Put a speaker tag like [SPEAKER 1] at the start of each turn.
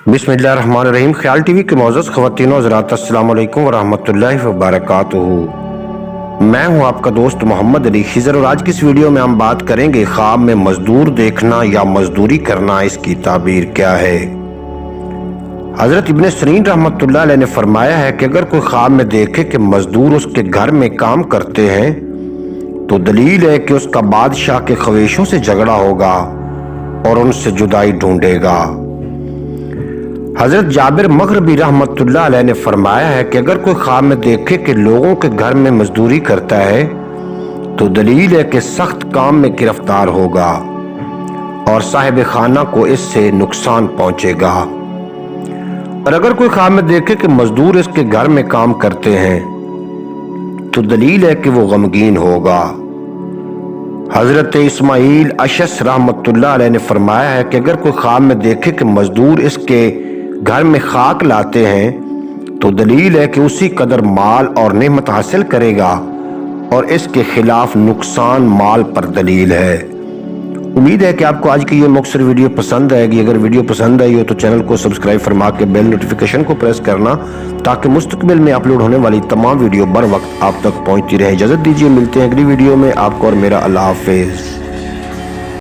[SPEAKER 1] बिस्मिल्लाहिर्रहमानिर्रहीम। ख्याल टीवी के मौजूद ख़वातीन व हज़रात, अस्सलाम वालेकुम व रहमतुल्लाहि व बरकातुहू। मैं हूं आपका दोस्त मोहम्मद अली खिज़र और आज की इस वीडियो में हम बात करेंगे ख्वाब में मजदूर देखना या मजदूरी करना, इसकी ताबीर क्या है। हज़रत इब्न सीरीन रहमतुल्लाह अलैह ने फरमाया है कि अगर कोई ख्वाब में देखे कि मजदूर उसके घर में काम करते हैं तो दलील है कि उसका बादशाह के ख्वाहिशों से झगड़ा होगा और उनसे जुदाई ढूंढेगा। हजरत जाबिर मग़रिबी रहमतुल्लाह अलैह ने फरमाया है कि अगर कोई ख्वाब में देखे कि लोगों के घर में मजदूरी करता है तो दलील है कि सख्त काम में गिरफ्तार होगा और साहिब खाना को इससे नुकसान पहुंचेगा। और अगर कोई ख्वाब में देखे कि मजदूर इसके घर में काम करते हैं तो दलील है कि वो गमगीन होगा। हजरत इस्माइल अशस रहमतुल्लाह अलैह ने फरमाया है कि अगर कोई ख्वाब में देखे कि मजदूर इसके घर में खाक लाते हैं तो दलील है कि उसी कदर माल और नेमत हासिल करेगा और इसके खिलाफ नुकसान माल पर दलील है। उम्मीद है कि आपको आज की ये मुख्तसर वीडियो पसंद आएगी। अगर वीडियो पसंद आई हो तो चैनल को सब्सक्राइब फरमा के बेल नोटिफिकेशन को प्रेस करना ताकि मुस्तकबिल में अपलोड होने वाली तमाम वीडियो बर वक्त आप तक पहुंचती रहे। इजाजत दीजिए, मिलते हैं अगली वीडियो में। आपको और मेरा अल्लाह हाफिज।